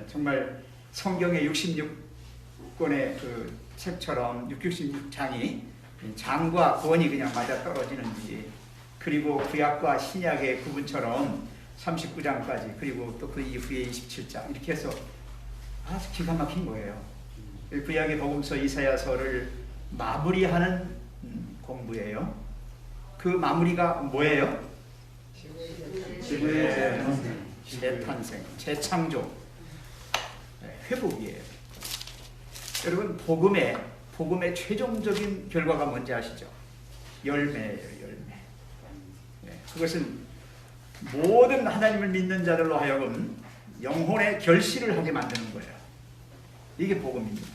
정말 성경의 66권의 그 책처럼 66장이 장과 권이 그냥 맞아 떨어지는지, 그리고 구약과 신약의 구분처럼 39장까지, 그리고 또 그 이후에 27장 이렇게 해서 아주 기가 막힌 거예요. 구약의 복음서 이사야서를 마무리하는 공부예요. 그 마무리가 뭐예요? 재탄생, 재창조, 회복이에요. 여러분, 복음의 최종적인 결과가 뭔지 아시죠? 열매예요, 열매. 그것은 모든 하나님을 믿는 자들로 하여금 영혼의 결실을 하게 만드는 거예요. 이게 복음입니다.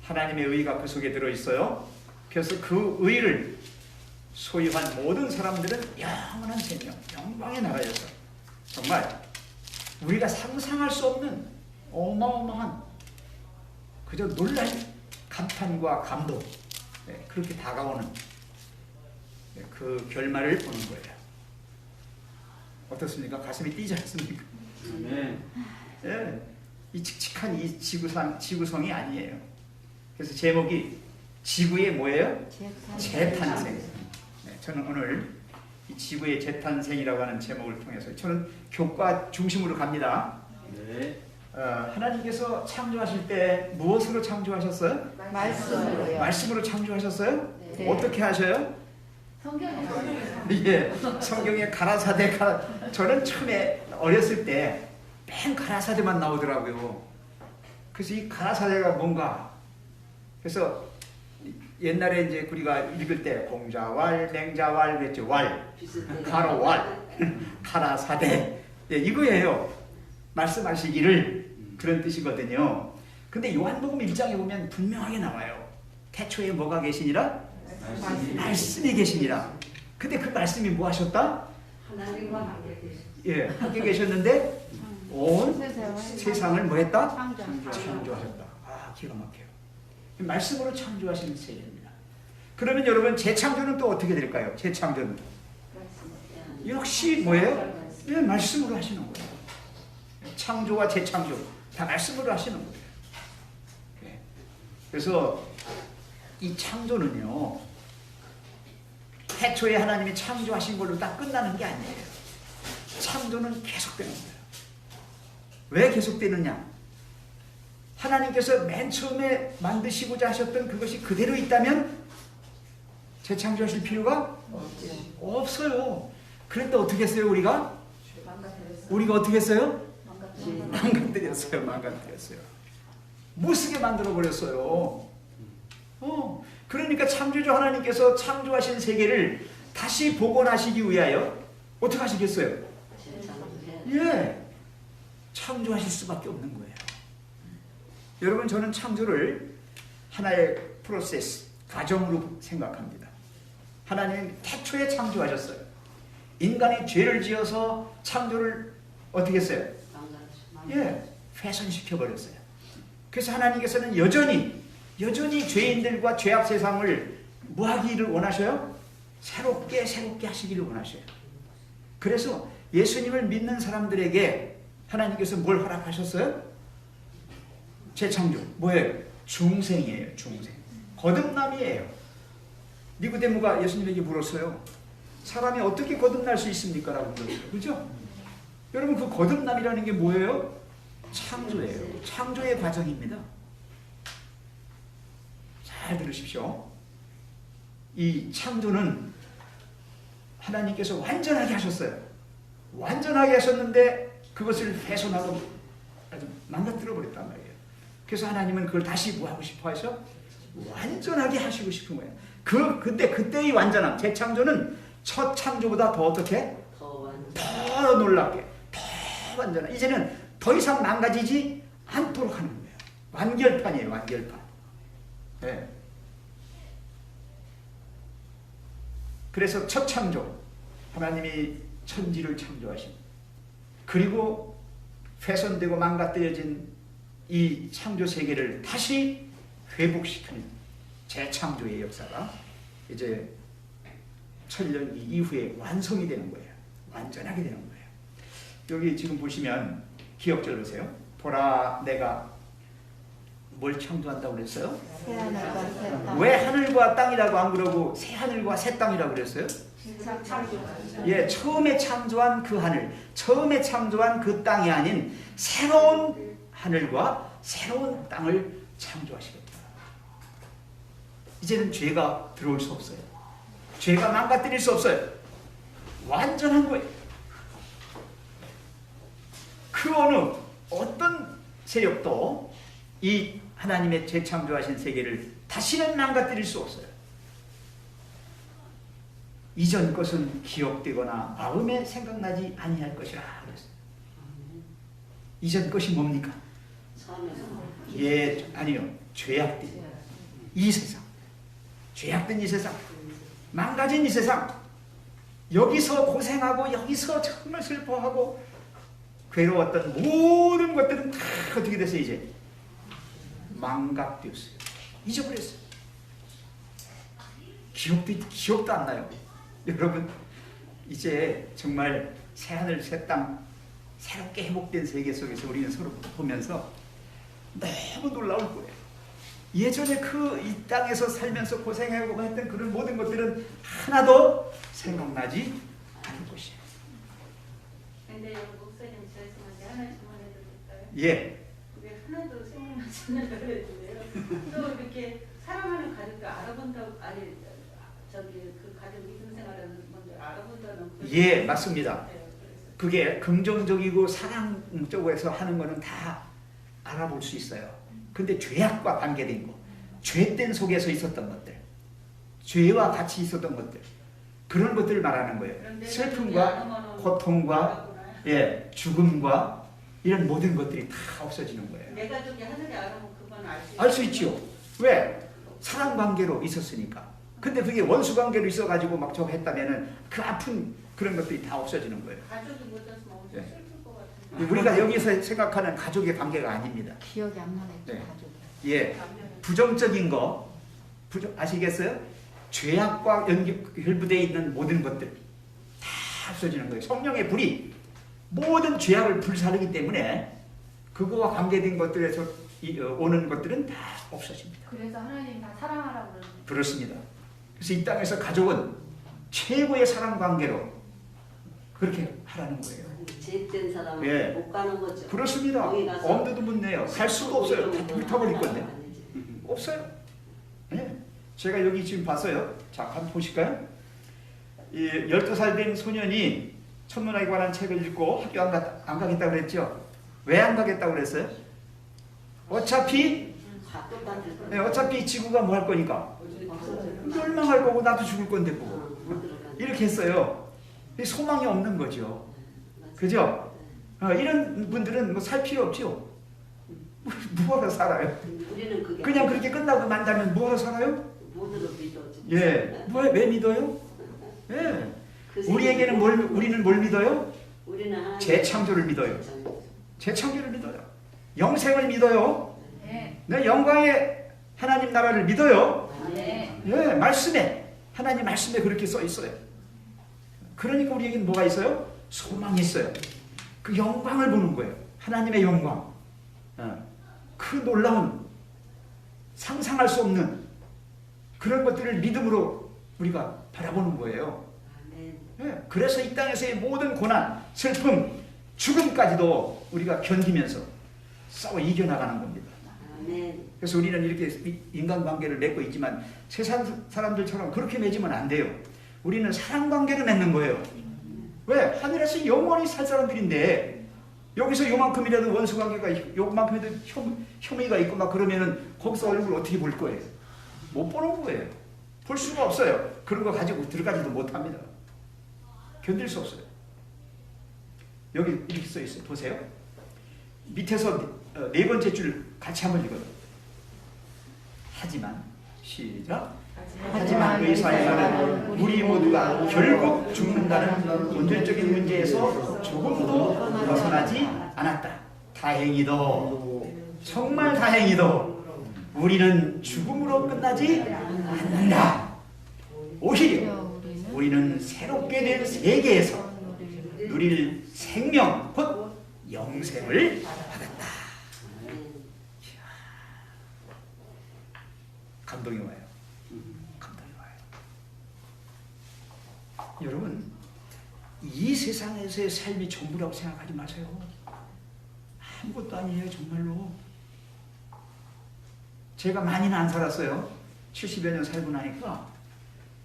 하나님의 의가 그 속에 들어있어요. 그래서 그 의를 소유한 모든 사람들은 영원한 생명, 영광의 나라에서 정말 우리가 상상할 수 없는 어마어마한, 그저 놀랄 감탄과 감동, 그렇게 다가오는 그 결말을 보는 거예요. 어떻습니까? 가슴이 뛰지 않습니까? 이 칙칙한 이 지구성이 아니에요. 그래서 제목이 지구의 뭐예요? 재탄생. 저는 오늘 이 지구의 재탄생이라고 하는 제목을 통해서, 저는 교과 중심으로 갑니다. 하나님께서 창조하실 때 무엇으로 창조하셨어요? 말씀으로요. 말씀으로 창조하셨어요? 네. 어떻게 하셔요? 성경에서. 성경에 가라사대, 저는 처음에 어렸을 때 맨 가라사대만 나오더라고요. 그래서 이 가라사대가 뭔가, 그래서 옛날에 이제 우리가 읽을 때 공자왈, 맹자왈 그랬죠. 왈, 가로왈, 가라사대, 이거예요. 말씀하시기를, 그런 뜻이거든요. 근데 요한복음 1장에 보면 분명하게 나와요. 태초에 뭐가 계시니라? 말씀이 계시니라. 근데 그 말씀이 뭐 하셨다? 하나님과 함께 계셨다. 함께 계셨는데 온 세상을 뭐 했다? 창조하셨다. 창조하셨다. 기가 막혀요. 말씀으로 창조하시는 세계입니다. 그러면 여러분, 재창조는 또 어떻게 될까요? 재창조는 역시 뭐예요? 말씀으로 하시는 거예요. 창조와 재창조 다 말씀으로 하시는 거예요. 그래서 이 창조는요, 태초에 하나님이 창조하신 걸로 딱 끝나는 게 아니에요. 창조는 계속되는 거예요. 왜 계속되느냐? 하나님께서 맨 처음에 만드시고자 하셨던 그것이 그대로 있다면 재창조하실 필요가 없어요. 그런데 어떻게 했어요? 우리가 어떻게 했어요? 망가뜨렸어요. 못쓰게 만들어버렸어요. 그러니까 창조주 하나님께서 창조하신 세계를 다시 복원하시기 위하여 어떻게 하시겠어요? 창조하실 수밖에 없는 거예요. 여러분, 저는 창조를 하나의 프로세스, 과정으로 생각합니다. 하나님은 태초에 창조하셨어요. 인간이 죄를 지어서 창조를 어떻게 했어요? 훼손시켜버렸어요. 그래서 하나님께서는 여전히 죄인들과 죄악 세상을 뭐 하기를 원하셔요? 새롭게 하시기를 원하셔요. 그래서 예수님을 믿는 사람들에게 하나님께서 뭘 허락하셨어요? 재창조. 뭐예요? 중생이에요. 중생. 거듭남이에요. 니고데모가 예수님에게 물었어요. 사람이 어떻게 거듭날 수 있습니까? 라고 물었어요. 그죠? 여러분, 그 거듭남이라는 게 뭐예요? 창조예요. 창조의 과정입니다. 잘 들으십시오. 이 창조는 하나님께서 완전하게 하셨어요. 완전하게 하셨는데 그것을 훼손하고 아주 망가뜨려 버렸단 말이에요. 그래서 하나님은 그걸 다시 뭐 하고 싶어 하셔? 완전하게 하시고 싶은 거예요. 그때의 완전함, 재창조는 첫 창조보다 더 어떻게? 더 놀랍게, 더 완전한. 이제는 더 이상 망가지지 않도록 하는 거예요. 완결판이에요, 완결판. 그래서 첫 창조, 하나님이 천지를 창조하신, 그리고 훼손되고 망가뜨려진 이 창조 세계를 다시 회복시키는 재창조의 역사가 이제 천년 이후에 완성이 되는 거예요. 완전하게 되는 거예요. 여기 지금 보시면 기억절 보세요. 보라 내가 뭘 창조한다고 그랬어요? 새하늘과 새 땅. 왜 하늘과 땅이라고 안 그러고 새 하늘과 새 땅이라고 그랬어요? 예, 처음에 창조한 그 하늘, 처음에 창조한 그 땅이 아닌 새로운 하늘과 새로운 땅을 창조하시겠다. 이제는 죄가 들어올 수 없어요. 죄가 망가뜨릴 수 없어요. 완전한 거예요. 그 어느 어떤 세력도 이 하나님의 재창조하신 세계를 다시는 망가뜨릴 수 없어요. 이전 것은 기억되거나 마음에 생각나지 아니할 것이라 그랬어요. 이전 것이 뭡니까? 예, 아니요. 죄악된 이 세상, 죄악된 이 세상, 망가진 이 세상, 여기서 고생하고 여기서 정말 슬퍼하고 괴로웠던 모든 것들은 다 어떻게 됐어요? 이제 망각되었어요. 잊어버렸어요. 기억도 안 나요. 여러분, 이제 정말 새하늘 새땅 새롭게 회복된 세계 속에서 우리는 서로 보면서 너무 놀라울 거예요. 예전에 그 이 땅에서 살면서 고생하고 했던 그런 모든 것들은 하나도 생각나지 않을 것이에요. 근데 목사님 죄송한데 하나 질문해도 될까요? 예. 왜 하나도 생각나지 않는다고 그랬는데요. 또 이렇게 사랑하는 가족도 알아본다고 아니 저기 그 가족 믿음 생활하는 분들 알아본다는 예, 맞습니다. 그게 긍정적이고 사랑 쪽에서 하는 거는 다 알아볼 수 있어요. 근데 죄악과 관계된 거, 죄된 속에서 있었던 것들, 죄와 같이 있었던 것들, 그런 것들을 말하는 거예요. 슬픔과 고통과 예, 죽음과 이런 모든 것들이 다 없어지는 거예요. 내 가족이 하늘에 알아보면 그건 알 수 있지요. 왜? 사랑 관계로 있었으니까. 근데 그게 원수 관계로 있어가지고 막 저거 했다면은 그 아픈 그런 것들이 다 없어지는 거예요. 가족이 못해서 엄청 네. 슬플 것 같은데. 우리가 여기서 생각하는 가족의 관계가 아닙니다. 기억이 안 나네. 네. 가족이. 예, 부정적인 거, 아시겠어요? 죄악과 결부되어 있는 모든 것들 다 없어지는 거예요. 성령의 불이 모든 죄악을 불사르기 때문에 그거와 관계된 것들에서 오는 것들은 다 없어집니다. 그래서 하나님 다 사랑하라고 그러는 그렇습니다. 그래서 이 땅에서 가족은 최고의 사랑 관계로 그렇게 하라는 거예요. 죄된 사람은 예. 못 가는 거죠. 그렇습니다. 거기 가서 엄두도 못 내요. 갈 수도 없어요. 다 불타버릴 건데. 없어요. 네. 제가 여기 지금 봤어요. 자, 한번 보실까요? 이 12살 된 소년이 천문학에 관한 책을 읽고 학교 안 가겠다고 그랬죠? 왜 안 가겠다고 그랬어요? 어차피 어차피 지구가 뭐 할 거니까 멸망할 거고 나도 죽을 건데 뭐 이렇게 했어요. 소망이 없는 거죠. 그죠? 이런 분들은 뭐 살 필요 없죠. 뭐하러 살아요? 우리는 그게 그냥 그렇게 끝나고 만다면 뭐하러 살아요? 모두를 믿어. 예. 왜 믿어요? 예. 그 우리에게는 우리는 뭘 믿어요? 우리는 재창조를 믿어요. 재창조를 믿어요. 영생을 믿어요. 네. 내 영광의 하나님 나라를 믿어요. 네. 예, 말씀에 하나님 말씀에 그렇게 써 있어요. 그러니까 우리에게는 뭐가 있어요? 소망이 있어요. 그 영광을 보는 거예요. 하나님의 영광. 그 놀라운 상상할 수 없는 그런 것들을 믿음으로 우리가 바라보는 거예요. 예, 그래서 이 땅에서의 모든 고난, 슬픔, 죽음까지도 우리가 견디면서 싸워 이겨나가는 겁니다. 그래서 우리는 이렇게 인간관계를 맺고 있지만 세상 사람들처럼 그렇게 맺으면 안 돼요. 우리는 사랑관계를 맺는 거예요. 왜? 하늘에서 영원히 살 사람들인데 여기서 요만큼이라도 원수관계가 있고 요만큼이라도 혐의가 있고 막 그러면은 거기서 얼굴 어떻게 볼 거예요? 못 보는 거예요. 볼 수가 없어요. 그런 거 가지고 들어가지도 못합니다. 견딜 수 없어요. 여기 이렇게 써 있어요. 보세요. 밑에서 네 번째 줄 같이 한번 읽어요. 하지만 시작. 하지만 의사에서는 우리 모두가 결국 죽는다는 본질적인 문제에서 조금도 벗어나지 않았다. 다행히도 정말 다행히도 우리는 죽음으로 끝나지 않는다. 오히려 우리는 새롭게 된 세계에서 누릴 생명 곧 영생을 받았다. 감동이 와요. 감동이 와요. 여러분, 이 세상에서의 삶이 전부라고 생각하지 마세요. 아무것도 아니에요, 정말로. 제가 많이는 안 살았어요. 70여 년 살고 나니까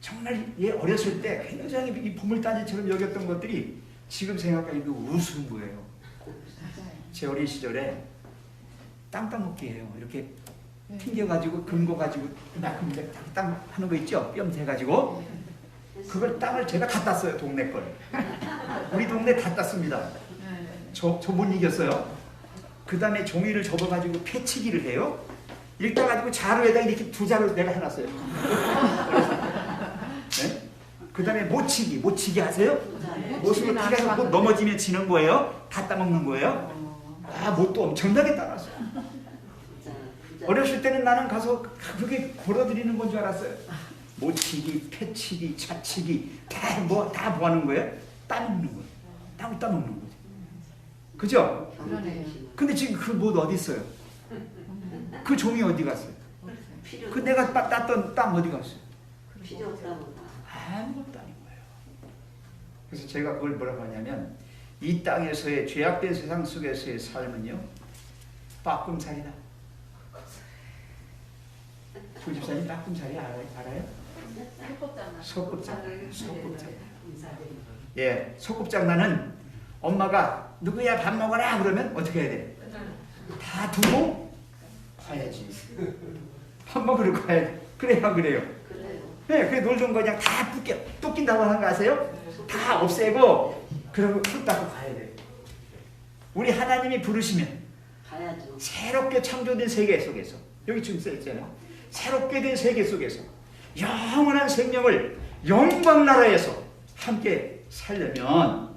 정말 어렸을 때 굉장히 이 보물단지처럼 여겼던 것들이 지금 생각하니까 우스운 거예요. 제 어린 시절에 땅 따먹기예요. 이렇게 튕겨가지고 금고가지고 땅 하는 거 있죠? 뼘 대가지고 그걸 땅을 제가 다 땄어요. 동네 걸. 우리 동네 다 땄습니다. 저 못 이겼어요. 그 다음에 종이를 접어가지고 패치기를 해요. 읽다 가지고 자루에다 이렇게 두 자루 내가 해놨어요. 네? 그 다음에 모치기 아세요? 못으로 타가서 못 넘어지면 지는 거예요. 다 따먹는 거예요. 아, 못도 엄청나게 따랐어요. 어렸을 때는 나는 가서 그렇게 걸어드리는 건 줄 알았어요. 모치기, 패치기, 차치기 다 뭐 하는 거예요? 따먹는 거예요. 땅을 따먹는 거죠. 그죠? 그러네요. 근데 지금 그 못 어디 있어요? 그 종이 어디 갔어요? 그 내가 땄던 땅 어디 갔어요? 필요 없다 보다. 아무것도 아닌 거예요. 그래서 제가 그걸 뭐라고 하냐면 이 땅에서의 죄악된 세상 속에서의 삶은요 빠꿈살이다. 조 집사님 빠꿈살이 알아요? 소꿉장난. 예, 소꿉장난은 엄마가 누구야 밥 먹어라 그러면 어떻게 해야 돼? 다 두고 가야지. 밥 먹으러 가야 돼. 그래야 그래요. 네, 그래 놀던 거 그냥 다 뚝낀다고 하는 거 아세요? 다 없애고 그러고 흙 닦고 가야 돼. 우리 하나님이 부르시면 가야죠. 새롭게 창조된 세계 속에서 여기 지금 써있잖아요. 새롭게 된 세계 속에서 영원한 생명을 영광 나라에서 함께 살려면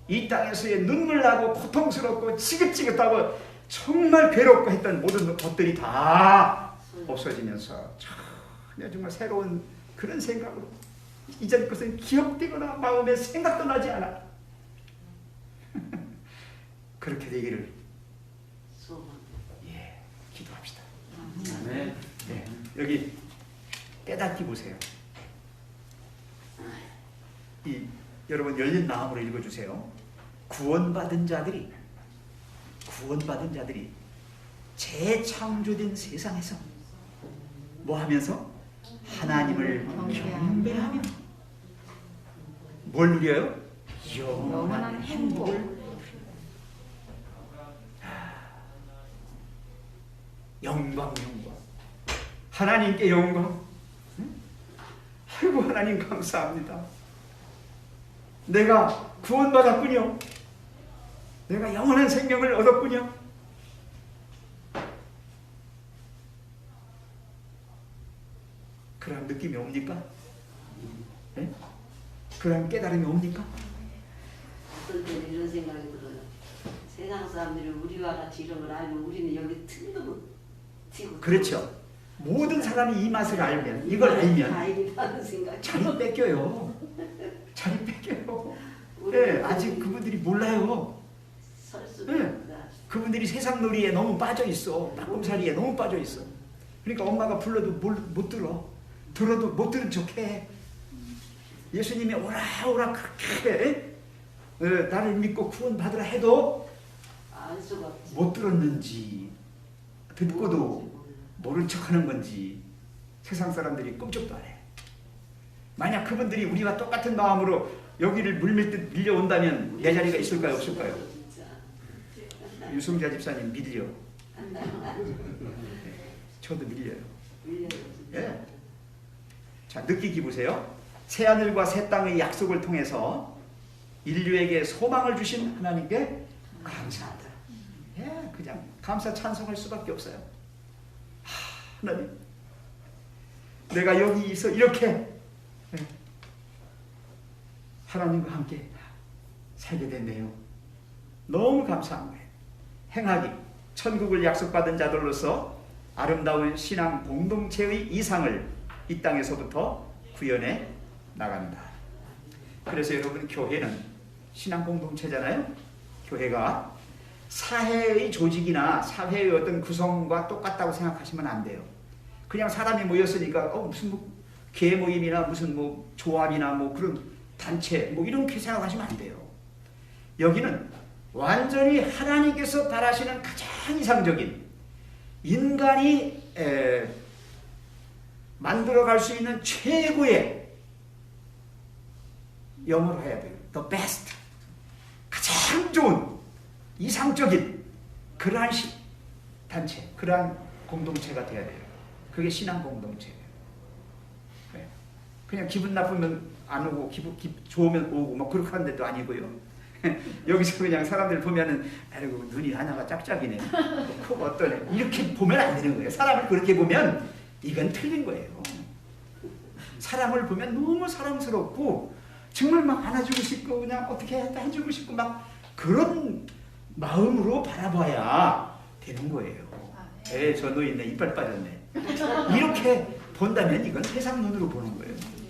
이 땅에서의 눈물 나고 고통스럽고 지긋지긋하고 정말 괴롭고 했던 모든 것들이 다 없어지면서 정말 새로운 그런 생각으로 이전 것은 기억되거나 마음에 생각도 나지 않아. 그렇게 되기를 기도합시다. 네. 여기 깨닫기 보세요. 여러분 열린 마음으로 읽어주세요. 구원받은 자들이 재창조된 세상에서 뭐 하면서 하나님을 경배하며 뭘 누려요? 영원한 행복을. 영광. 하나님께 영광. 아이고 하나님 감사합니다. 내가 구원받았군요. 내가 영원한 생명을 얻었군요. 그런 느낌이 옵니까? 네? 그런 깨달음이 옵니까? 어떤 때는 이런 생각이 들어요. 세상 사람들이 우리와 같이 이런 걸 알면 우리는 여기 틈도 못 튀고. 그렇죠. 모든 사람이 이 맛을 알면, 이걸 알면 다행이라는 생각. 자리 뺏겨요. 네, 아직 그분들이 몰라요. 설 수도 네. 없다. 그분들이 세상 놀이에 너무 빠져 있어. 빠꿈살이에 너무 빠져 있어. 그러니까 엄마가 불러도 못 들어. 들어도 못 들은 척해. 예수님이 오라 그렇게 나를 믿고 구원 받으라 해도 알 수가 없지. 못 들었는지 듣고도 모른 척하는 건지 세상 사람들이 꿈쩍도 안 해. 만약 그분들이 우리와 똑같은 마음으로 여기를 물밀듯 밀려온다면 내 자리가 있을까요? 없을까요? 진짜. 유승자 집사님 밀려. 저도 밀려요. 예. 자, 느끼기 보세요. 새하늘과 새 땅의 약속을 통해서 인류에게 소망을 주신 하나님께 감사하다. 예, 그냥 감사 찬송할 수밖에 없어요. 하나님, 내가 여기서 이렇게 하나님과 함께 살게 됐네요. 너무 감사한 거예요. 행하기, 천국을 약속받은 자들로서 아름다운 신앙 공동체의 이상을 이 땅에서부터 구현해 나간다. 그래서 여러분, 교회는 신앙 공동체잖아요. 교회가 사회의 조직이나 사회의 어떤 구성과 똑같다고 생각하시면 안 돼요. 그냥 사람이 모였으니까 무슨 뭐 개 모임이나 무슨 뭐 조합이나 뭐 그런 단체 뭐 이렇게 생각하시면 안 돼요. 여기는 완전히 하나님께서 바라시는 가장 이상적인 인간이 만들어갈 수 있는 최고의 영어로 해야 돼요. The best. 가장 좋은 이상적인 그러한 단체, 그러한 공동체가 돼야 돼요. 그게 신앙 공동체예요. 그냥 기분 나쁘면 안 오고 기분 좋으면 오고 막 그렇게 하는 데도 아니고요. 여기서 그냥 사람들 보면은 아이고 눈이 하나가 짝짝이네, 코가 어떠네 이렇게 보면 안 되는 거예요. 사람을 그렇게 보면 이건 틀린 거예요. 사람을 보면 너무 사랑스럽고 정말 막 안아주고 싶고 그냥 어떻게 해주고 싶고 막 그런 마음으로 바라봐야 되는 거예요. 저 노인네 이빨 빠졌네. 이렇게 본다면 이건 세상 눈으로 보는 거예요.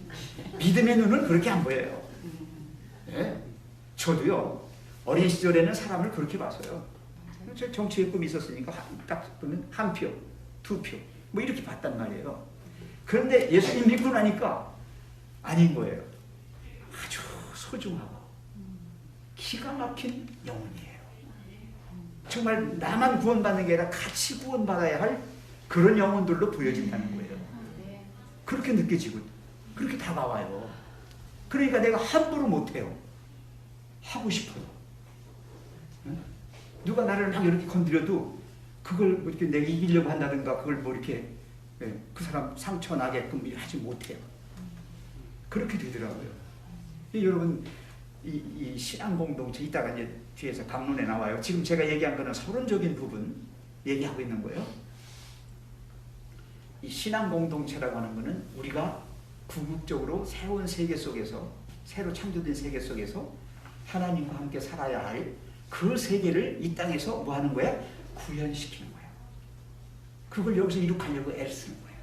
믿음의 눈은 그렇게 안 보여요. 네? 저도요 어린 시절에는 사람을 그렇게 봤어요. 저 정치의 꿈이 있었으니까 딱 보면 한 표, 두 표 뭐 이렇게 봤단 말이에요. 그런데 예수님 믿고 나니까 아닌 거예요. 아주 소중하고 기가 막힌 영혼이에요. 정말 나만 구원받는 게 아니라 같이 구원받아야 할 그런 영혼들로 보여진다는 거예요. 그렇게 느껴지고 그렇게 다가와요. 그러니까 내가 함부로 못해요. 하고 싶어요. 누가 나를 막 이렇게 건드려도 그걸 뭐 이렇게 내가 이기려고 한다든가 그걸 뭐 이렇게 그 사람 상처 나게끔 하지 못해요. 그렇게 되더라고요. 여러분 이 신앙 공동체 이따가 이제 뒤에서 강론에 나와요. 지금 제가 얘기한 거는 서론적인 부분 얘기하고 있는 거예요. 이 신앙 공동체라고 하는 거는 우리가 궁극적으로 새로운 세계 속에서 새로 창조된 세계 속에서 하나님과 함께 살아야 할 그 세계를 이 땅에서 뭐 하는 거야? 구현시키는 거예요. 그걸 여기서 이룩하려고 애를 쓰는 거예요.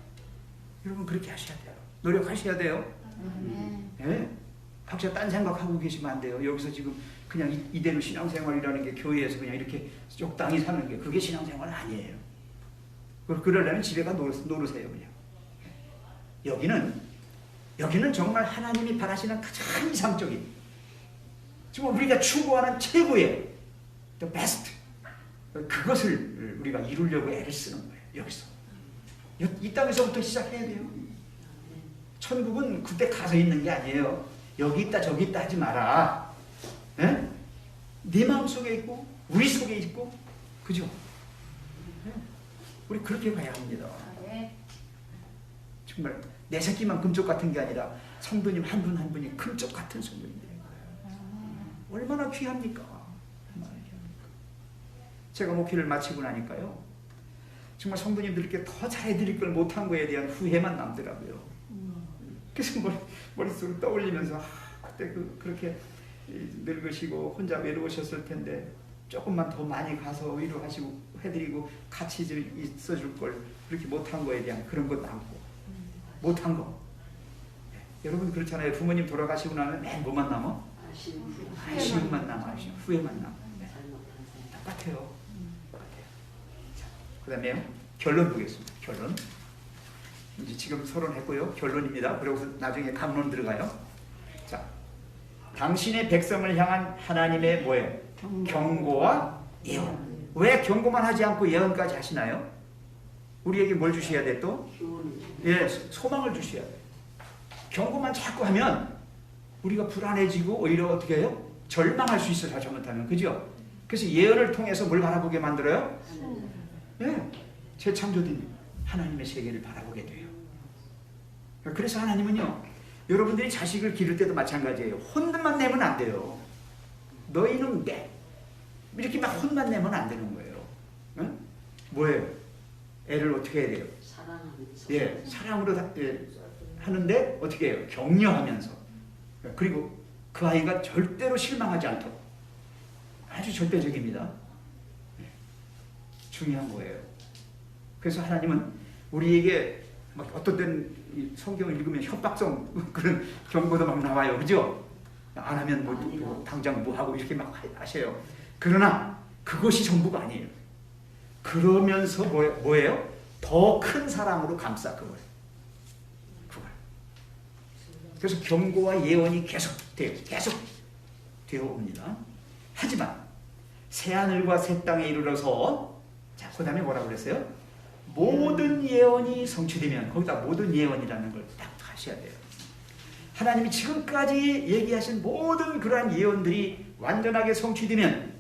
여러분 그렇게 하셔야 돼요. 노력하셔야 돼요. 네? 각자 딴 생각하고 계시면 안 돼요. 여기서 지금 그냥 이대로 신앙생활이라는 게 교회에서 그냥 이렇게 적당히 사는 게 그게 신앙생활 아니에요. 그러려면 집에 가 노르세요 그냥. 여기는 정말 하나님이 바라시는 가장 이상적인 정말 우리가 추구하는 최고의 the best 그것을 우리가 이루려고 애를 쓰는 거예요. 여기서 이 땅에서부터 시작해야 돼요. 천국은 그때 가서 있는 게 아니에요. 여기 있다 저기 있다 하지 마라. 네? 네 마음속에 있고 우리 속에 있고 그죠? 네? 우리 그렇게 가야 합니다. 정말 내 새끼만 금쪽 같은 게 아니라 성도님 한 분 한 분이 금쪽 같은 성도님들인 거예요. 얼마나 귀합니까? 얼마나 귀합니까? 제가 목회를 마치고 나니까요 정말 성도님들께 더 잘해드릴 걸 못한 거에 대한 후회만 남더라고요. 그래서 머릿속으로 떠올리면서 그때 그렇게 늙으시고 혼자 외로우셨을 텐데 조금만 더 많이 가서 위로하시고 해드리고 같이 있어줄 걸 그렇게 못한 거에 대한 그런 것 남고 못한 거. 네. 여러분 그렇잖아요. 부모님 돌아가시고 나면 맨 뭐만 남아? 아쉬움만 남아. 후회만 남아. 네. 똑같아요. 그 다음에 결론 보겠습니다. 결론. 이제 지금 서론했고요. 결론입니다. 그리고 나중에 강론 들어가요. 자, 당신의 백성을 향한 하나님의 뭐예요? 경고와 예언. 왜 경고만 하지 않고 예언까지 하시나요? 우리에게 뭘 주셔야 돼 또? 예, 소망을 주셔야 돼. 경고만 자꾸 하면 우리가 불안해지고 오히려 어떻게 해요? 절망할 수 있어요. 잘못하면. 그죠? 그래서 예언을 통해서 뭘 바라보게 만들어요? 예, 재창조된 하나님의 세계를 바라보게 돼요. 그래서 하나님은요, 여러분들이 자식을 기를 때도 마찬가지예요. 혼만 내면 안 돼요. 너희는 내 이렇게 막 혼만 내면 안 되는 거예요. 응? 뭐예요? 애를 어떻게 해야 돼요? 사랑하면서. 예, 사랑으로 하는데 어떻게 해요? 격려하면서. 그리고 그 아이가 절대로 실망하지 않도록. 아주 절대적입니다. 중요한 거예요. 그래서 하나님은 우리에게 막 어떤 때는 성경을 읽으면 협박성 그런 경고도 막 나와요. 그죠? 안 하면 뭐 당장 뭐 하고 이렇게 막 하셔요. 그러나 그것이 전부가 아니에요. 그러면서 뭐예요? 더 더 큰 사랑으로 감싸 그걸. 그래서 경고와 예언이 계속 되어 옵니다. 하지만 새하늘과 새 땅에 이르러서 자, 그 다음에 뭐라고 그랬어요? 모든 예언이 성취되면 거기다 모든 예언이라는 걸 딱 하셔야 돼요. 하나님이 지금까지 얘기하신 모든 그러한 예언들이 완전하게 성취되면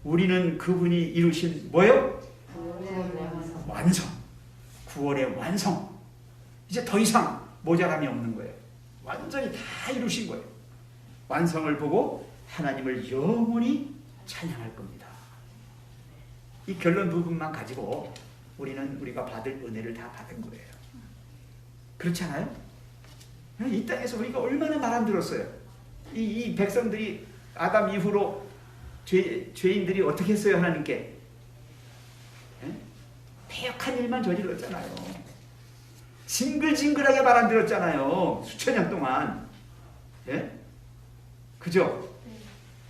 우리는 그분이 이루신 뭐예요? 완성. 9월의 완성. 이제 더 이상 모자람이 없는 거예요. 완전히 다 이루신 거예요. 완성을 보고 하나님을 영원히 찬양할 겁니다. 이 결론 부분만 가지고 우리가 받을 은혜를 다 받은 거예요. 그렇지 않아요? 이 땅에서 우리가 얼마나 말 안 들었어요. 이 백성들이 아담 이후로 죄인들이 어떻게 했어요? 하나님께 패역한 일만 저질렀잖아요. 징글징글하게 말 안 들었잖아요. 수천 년 동안. 예? 그죠?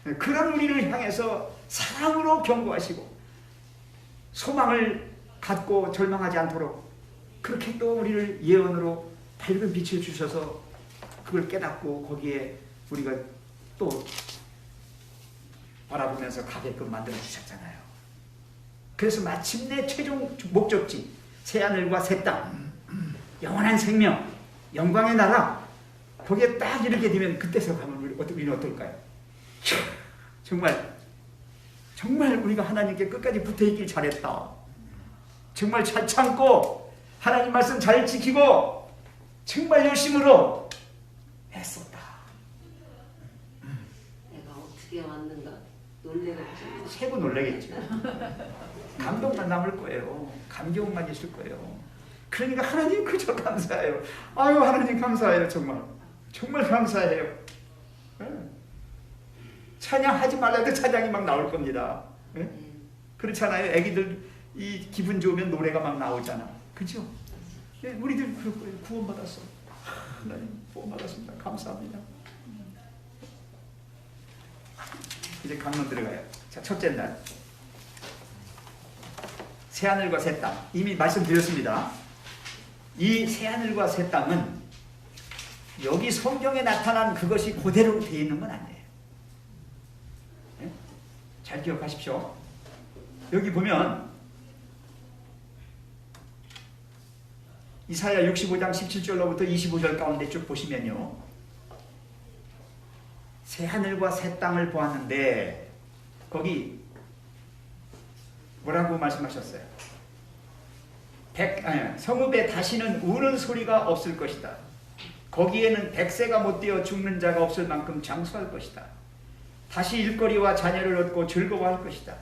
네. 그런 우리를 향해서 사랑으로 경고하시고 소망을 갖고 절망하지 않도록 그렇게 또 우리를 예언으로 밝은 빛을 주셔서 그걸 깨닫고 거기에 우리가 또 바라보면서 가게끔 만들어 주셨잖아요. 그래서 마침내 최종 목적지 새하늘과 새 땅, 영원한 생명, 영광의 나라 거기에 딱 이르게 되면 그때서 가면 우리는 어떨까요? 정말 우리가 하나님께 끝까지 붙어있길 잘했다. 정말 잘 참고 하나님 말씀 잘 지키고 정말 열심으로 했었다. 내가 어떻게 왔는가 놀래가지고 세고 놀라겠죠. 감동만 남을 거예요. 감격만 있을 거예요. 그러니까 하나님 그저 감사해요. 아유 하나님 감사해요. 정말 감사해요. 찬양하지 말라도 찬양이 막 나올 겁니다. 그렇잖아요. 애기들 이 기분 좋으면 노래가 막 나오잖아. 그죠? 우리들 그럴 거예요. 구원받았어. 하나님 구원받았습니다. 감사합니다. 이제 강론 들어가요. 자, 첫째 날 새하늘과 새 땅 이미 말씀드렸습니다. 이 새하늘과 새 땅은 여기 성경에 나타난 그것이 그대로 되어 있는 건 아니에요. 네? 잘 기억하십시오. 여기 보면 이사야 65장 17절로부터 25절 가운데 쭉 보시면요. 새하늘과 새 땅을 보았는데 거기 뭐라고 말씀하셨어요? 성읍에 다시는 우는 소리가 없을 것이다. 거기에는 백세가 못되어 죽는 자가 없을 만큼 장수할 것이다. 다시 일거리와 자녀를 얻고 즐거워할 것이다.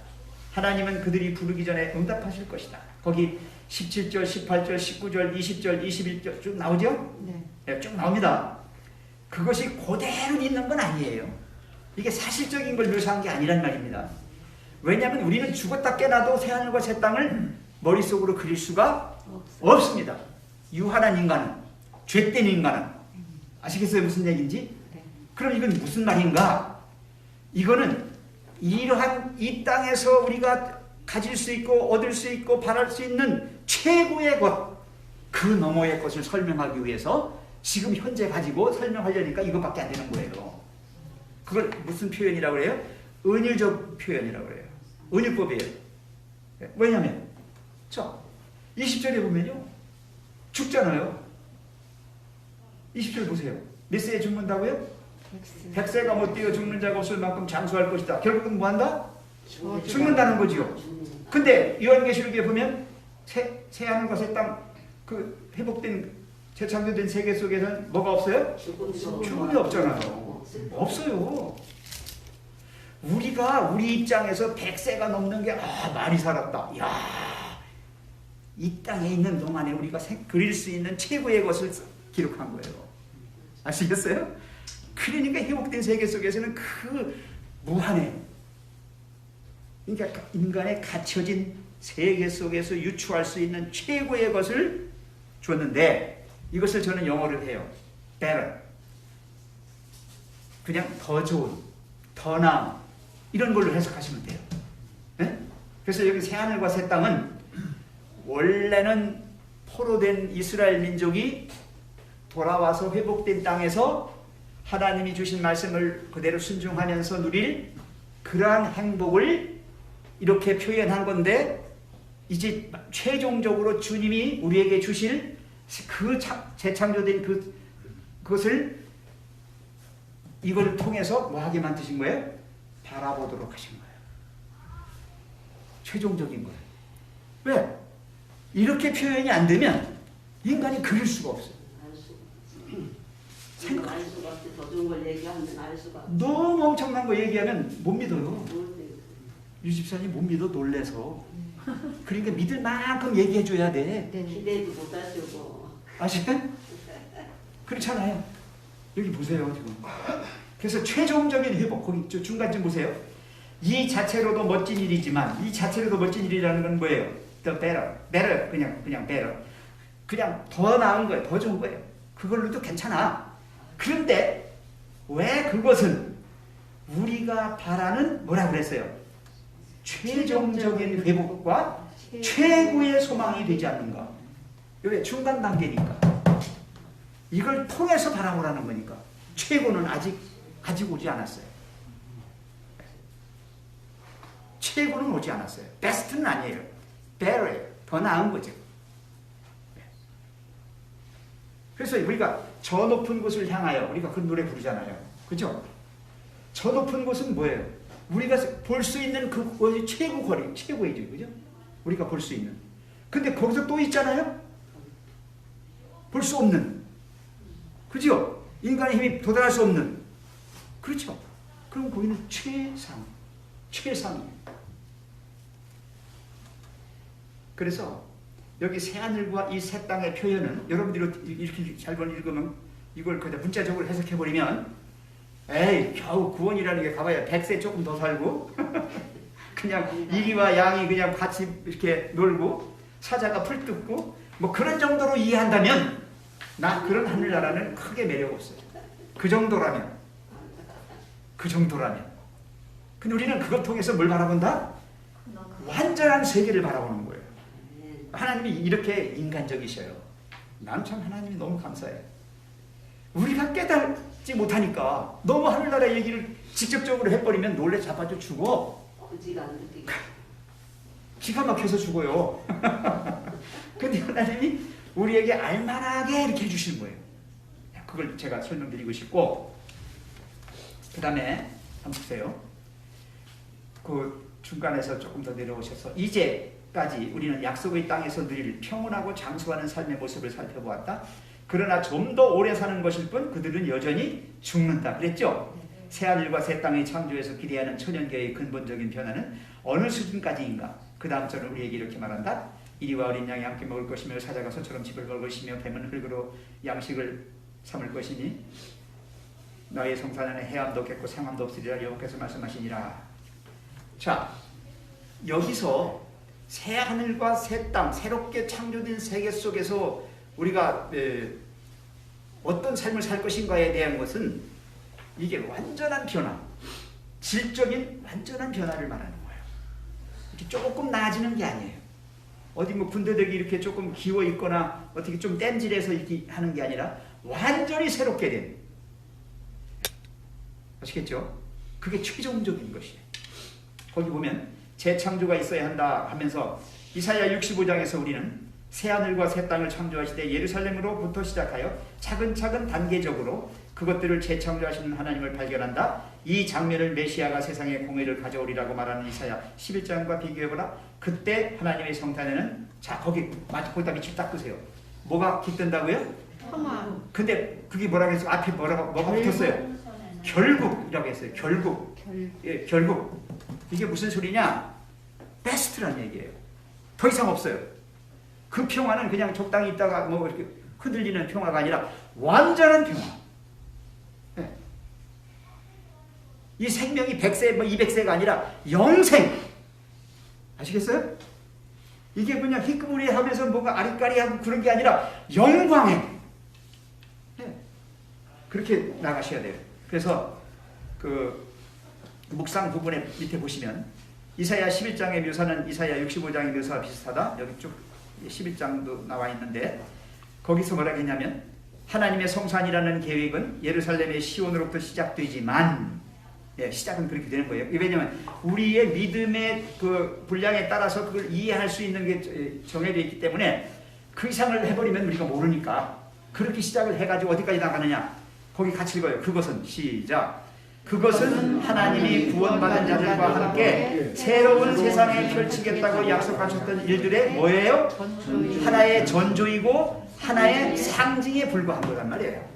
하나님은 그들이 부르기 전에 응답하실 것이다. 거기 17절, 18절, 19절, 20절, 21절 쭉 나오죠? 네, 쭉 나옵니다. 그것이 그대로 있는 건 아니에요. 이게 사실적인 걸 묘사한 게 아니란 말입니다. 왜냐하면 우리는 죽었다 깨나도 새하늘과 새 땅을 머릿속으로 그릴 수가 없습니다. 유한한 인간은, 죄된 인간은. 아시겠어요? 무슨 얘기인지? 그럼 이건 무슨 말인가? 이거는 이러한 이 땅에서 우리가 가질 수 있고 얻을 수 있고 바랄 수 있는 최고의 것, 그 너머의 것을 설명하기 위해서 지금 현재 가지고 설명하려니까 이것밖에 안 되는 거예요. 그걸 무슨 표현이라고 그래요? 은유적 표현이라고 그래요. 은유법이에요. 왜냐하면 자 20절에 보면요. 죽잖아요. 20절 보세요. 몇 세에 죽는다고요? 100세가 못되어 죽는 자가 없을 만큼 장수할 것이다. 결국은 뭐한다? 죽는다는 거지요. 근데 요한계시록에 보면 새하늘과 새 땅 그 회복된 재창조된 세계 속에서는 뭐가 없어요? 죽음이 없잖아요. 없어요. 우리가 우리 입장에서 100세가 넘는 게 많이 살았다. 야, 이 땅에 있는 동안에 우리가 그릴 수 있는 최고의 것을 기록한 거예요. 아시겠어요? 그러니까 회복된 세계 속에서는 그 무한의, 그러니까 인간의 갇혀진 세계 속에서 유추할 수 있는 최고의 것을 줬는데, 이것을 저는 영어로 해요. better. 그냥 더 좋은, 더 나은, 이런 걸로 해석하시면 돼요. 네? 그래서 여기 새하늘과 새 땅은 원래는 포로된 이스라엘 민족이 돌아와서 회복된 땅에서 하나님이 주신 말씀을 그대로 순종하면서 누릴 그러한 행복을 이렇게 표현한 건데, 이제 최종적으로 주님이 우리에게 주실 그 재창조된 그것을 이걸 통해서 뭐 하게 만드신 거예요? 바라보도록 하신 거예요. 최종적인 거예요. 왜? 이렇게 표현이 안 되면 인간이 그릴 수가 없어요. 알 수가 없어. 알 수가 없어. 더 좋은 걸 얘기하면 알 수가 없어. 너무 엄청난 거 얘기하면 못 믿어요. 모르겠어요. 유 집사님 못 믿어 놀래서. 그러니까 믿을 만큼 얘기해 줘야 돼. 네. 기대도 못 하시고. 아시죠? 그렇잖아요. 여기 보세요 지금. 그래서 최종적인 회복, 거기 중간쯤 보세요. 이 자체로도 멋진 일이지만, 이 자체로도 멋진 일이라는 건 뭐예요? The better, 그냥 better. 그냥 더 나은 거예요, 더 좋은 거예요. 그걸로도 괜찮아. 그런데 왜 그것은 우리가 바라는 뭐라 그랬어요? 최종적인 회복과 최고의 소망이 되지 않는가? 왜? 중간 단계니까. 이걸 통해서 바라보라는 거니까. 최고는 아직 오지 않았어요. 최고는 오지 않았어요. 베스트는 아니에요. better예요. 더 나은 거죠. 그래서 우리가 저 높은 곳을 향하여, 우리가 그 노래 부르잖아요. 그죠? 저 높은 곳은 뭐예요? 우리가 볼 수 있는 그곳이 최고 거리, 최고이죠. 그죠? 우리가 볼 수 있는. 근데 거기서 또 있잖아요? 볼 수 없는. 그죠? 인간의 힘이 도달할 수 없는. 그렇죠? 그럼 거기는 최상이에요. 그래서 여기 새하늘과 이 새 땅의 표현은 여러분들이 이렇게 잘 읽으면 이걸 그냥 문자적으로 해석해버리면, 에이 겨우 구원이라는 게 가봐야 100세 조금 더 살고 그냥 이리와 양이 그냥 같이 이렇게 놀고 사자가 풀 뜯고 뭐 그런 정도로 이해한다면 나 그런 하늘나라는 크게 매력 없어요. 그 정도라면. 근데 우리는 그걸 통해서 뭘 바라본다? 완전한 세계를 바라보는 거예요. 하나님이 이렇게 인간적이셔요. 난 참 하나님이 너무 감사해요. 우리가 깨닫지 못하니까 너무 하늘나라 얘기를 직접적으로 해버리면 놀래 자빠져 죽어. 어지가 안 느끼게. 기가 막혀서 죽어요. 근데 하나님이 우리에게 알만하게 이렇게 해주시는 거예요. 그걸 제가 설명드리고 싶고, 그 다음에 한번 보세요. 그 중간에서 조금 더 내려오셔서 이제까지 우리는 약속의 땅에서 누릴 평온하고 장수하는 삶의 모습을 살펴보았다. 그러나 좀 더 오래 사는 것일 뿐 그들은 여전히 죽는다. 그랬죠? 새하늘과 새 땅의 창조에서 기대하는 천연계의 근본적인 변화는 어느 수준까지인가? 그 다음 절은 우리에게 이렇게 말한다. 이리와 어린 양이 함께 먹을 것이며 사자가 소처럼 집을 먹을 것이며 뱀은 흙으로 양식을 삼을 것이니 너의 성산에는 해암도 없겠고 상암도 없으리라 여호와께서 말씀하시니라. 자, 여기서 새 하늘과 새 땅, 새롭게 창조된 세계 속에서 우리가 어떤 삶을 살 것인가에 대한 것은 이게 완전한 변화, 질적인 완전한 변화를 말하는 거예요. 이렇게 조금 나아지는 게 아니에요. 어디 뭐 군대들이 이렇게 조금 기워 있거나 어떻게 좀 땜질해서 이렇게 하는 게 아니라 완전히 새롭게 된. 아시겠죠? 그게 최종적인 것이에요. 거기 보면 재창조가 있어야 한다 하면서 이사야 65장에서 우리는 새하늘과 새 땅을 창조하시되 예루살렘으로부터 시작하여 차근차근 단계적으로 그것들을 재창조하시는 하나님을 발견한다. 이 장면을 메시아가 세상에 공의를 가져오리라고 말하는 이사야 11장과 비교해보라. 그때 하나님의 성탄에는, 자 거기다 밑줄 딱 끄세요. 뭐가 깃든다고요? 평화. 근데 그게 뭐라고 했어요? 앞에 뭐가 붙었어요? 결국이라고 했어요. 결국. 이게 무슨 소리냐? 베스트란 얘기예요. 더 이상 없어요. 그 평화는 그냥 적당히 있다가 뭐 이렇게 흔들리는 평화가 아니라 완전한 평화. 네. 이 생명이 100세, 뭐 200세가 아니라 영생. 아시겠어요? 이게 그냥 희끄무리하면서 뭔가 아리까리하고 그런 게 아니라 영광에. 네. 그렇게 나가셔야 돼요. 그래서 그 묵상 부분에 밑에 보시면 이사야 11장의 묘사는 이사야 65장의 묘사와 비슷하다. 여기 쭉 11장도 나와 있는데 거기서 뭐라고 했냐면 하나님의 성산이라는 계획은 예루살렘의 시온으로부터 시작되지만 시작은 그렇게 되는 거예요. 왜냐하면 우리의 믿음의 그 분량에 따라서 그걸 이해할 수 있는 게 정해져 있기 때문에 그 이상을 해버리면 우리가 모르니까 그렇게 시작을 해가지고 어디까지 나가느냐 거기 같이 읽어요. 그것은 시작. 그것은 하나님이 구원받은 자들과 함께 새로운 세상에 펼치겠다고 약속하셨던 일들의 뭐예요? 하나의 전조이고 하나의 상징에 불과한 거란 말이에요.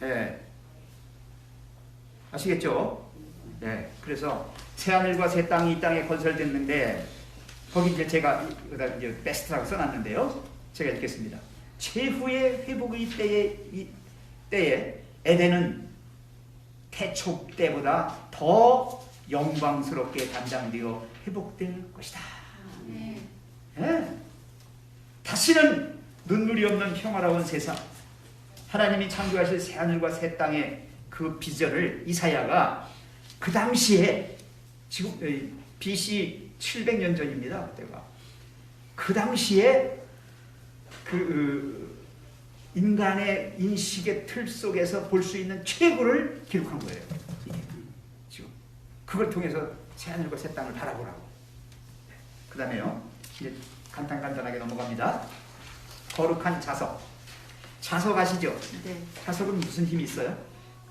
예. 아시겠죠? 예. 그래서 새하늘과 새 땅이 이 땅에 건설됐는데 거기 이제 제가 이제 베스트라고 써놨는데요. 제가 읽겠습니다. 최후의 회복의 때에 에덴은 태초 때보다 더 영광스럽게 단장되어 회복될 것이다. 예. 다시는 눈물이 없는 평화로운 세상, 하나님이 창조하실 새하늘과 새 땅의 그 비전을 이사야가 그 당시에 지금 BC 700년 전입니다. 그때가 그 당시에 그 인간의 인식의 틀 속에서 볼 수 있는 최고를 기록한 거예요. 이게 지금 그걸 통해서 새하늘과 새 땅을 바라보라고. 그 다음에요. 이제 간단하게 넘어갑니다. 거룩한 자석. 자석 아시죠? 네. 자석은 무슨 힘이 있어요?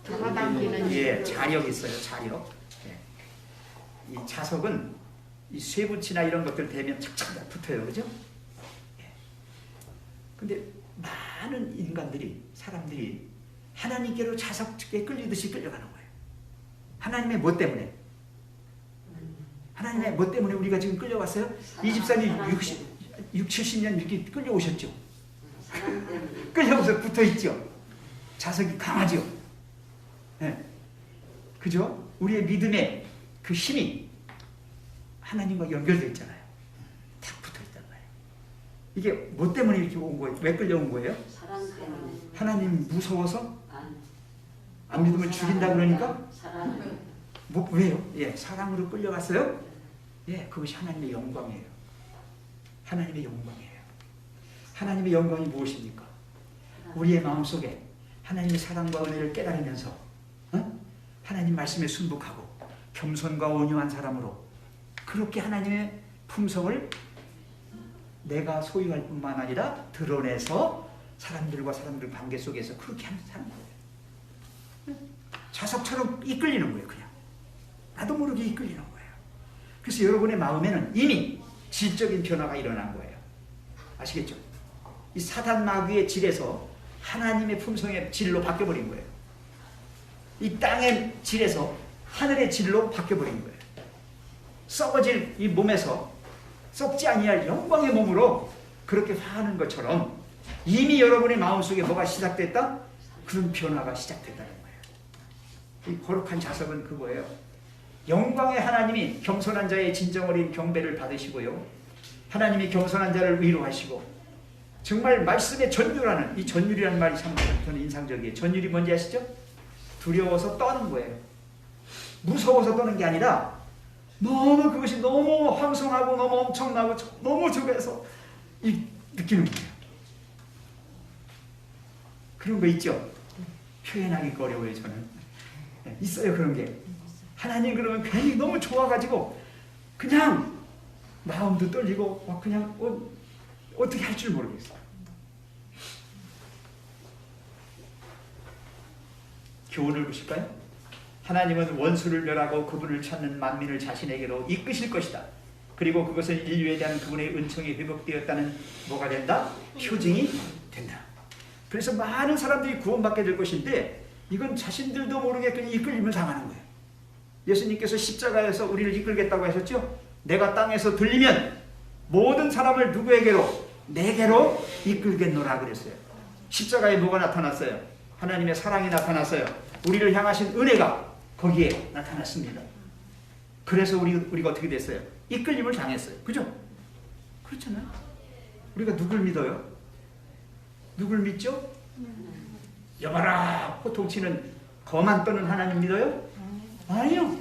잡아당기는 예, 자력이 있어요. 자력. 예. 이 자석은 이 쇠붙이나 이런 것들 대면 착착 붙어요. 그죠? 예. 근데 많은 인간들이, 사람들이 하나님께로 자석에 끌리듯이 끌려가는 거예요. 하나님의 뭐 때문에? 하나님의 뭐 때문에 우리가 지금 끌려왔어요? 이 집사님 70년 이렇게 끌려오셨죠? 끌려오서 붙어있죠? 자석이 강하죠? 네. 그죠? 우리의 믿음의 그 힘이 하나님과 연결되어 있잖아요. 딱 붙어있단 말이에요. 이게 뭐 때문에 이렇게 온 거예요? 왜 끌려온 거예요? 사랑 때문에. 하나님 무서워서? 안 믿으면 죽인다 그러니까? 사랑. 뭐, 왜요? 예, 사랑으로 끌려갔어요? 예, 그것이 하나님의 영광이에요. 하나님의 영광이에요. 하나님의 영광이 무엇입니까? 우리의 마음속에 하나님의 사랑과 은혜를 깨달으면서 하나님 말씀에 순복하고 겸손과 온유한 사람으로 그렇게 하나님의 품성을 내가 소유할 뿐만 아니라 드러내서 사람들 관계 속에서 그렇게 하는 사는 거예요. 자석처럼 이끌리는 거예요. 그냥 나도 모르게 이끌리는 거예요. 그래서 여러분의 마음에는 이미 질적인 변화가 일어난 거예요. 아시겠죠? 이 사단 마귀의 질에서 하나님의 품성의 질로 바뀌어버린 거예요. 이 땅의 질에서 하늘의 질로 바뀌어버린 거예요. 썩어질 이 몸에서 썩지 아니할 영광의 몸으로 그렇게 화하는 것처럼 이미 여러분의 마음속에 뭐가 시작됐다? 그런 변화가 시작됐다는 거예요. 이 거룩한 자석은 그거예요. 영광의 하나님이 겸손한 자의 진정 어린 경배를 받으시고요. 하나님이 겸손한 자를 위로하시고 정말 말씀의 전율하는 이 전율이라는 말이 참 저는 인상적이에요. 전율이 뭔지 아시죠? 두려워서 떠는 거예요. 무서워서 떠는 게 아니라 너무 그것이 너무 황송하고 너무 엄청나고 너무 저거해서 느끼는 거예요. 그런 거 있죠? 표현하기 어려워요. 저는. 있어요 그런 게. 하나님 그러면 괜히 너무 좋아가지고 그냥 마음도 떨리고 막 그냥 어떻게 할 줄 모르겠어요. 교훈을 보실까요? 하나님은 원수를 멸하고 그분을 찾는 만민을 자신에게로 이끄실 것이다. 그리고 그것은 인류에 대한 그분의 은총이 회복되었다는 뭐가 된다? 표징이 된다. 그래서 많은 사람들이 구원받게 될 것인데 이건 자신들도 모르게 그냥 이끌리면 당하는 거예요. 예수님께서 십자가에서 우리를 이끌겠다고 하셨죠? 내가 땅에서 들리면 모든 사람을 누구에게로? 내게로 이끌겠노라 그랬어요. 십자가에 뭐가 나타났어요? 하나님의 사랑이 나타났어요. 우리를 향하신 은혜가 거기에 나타났습니다. 그래서 우리가 어떻게 됐어요? 이끌림을 당했어요. 그죠? 그렇잖아요. 우리가 누굴 믿어요? 누굴 믿죠? 여봐라 호통치는 거만 떠는 하나님 믿어요? 아니요.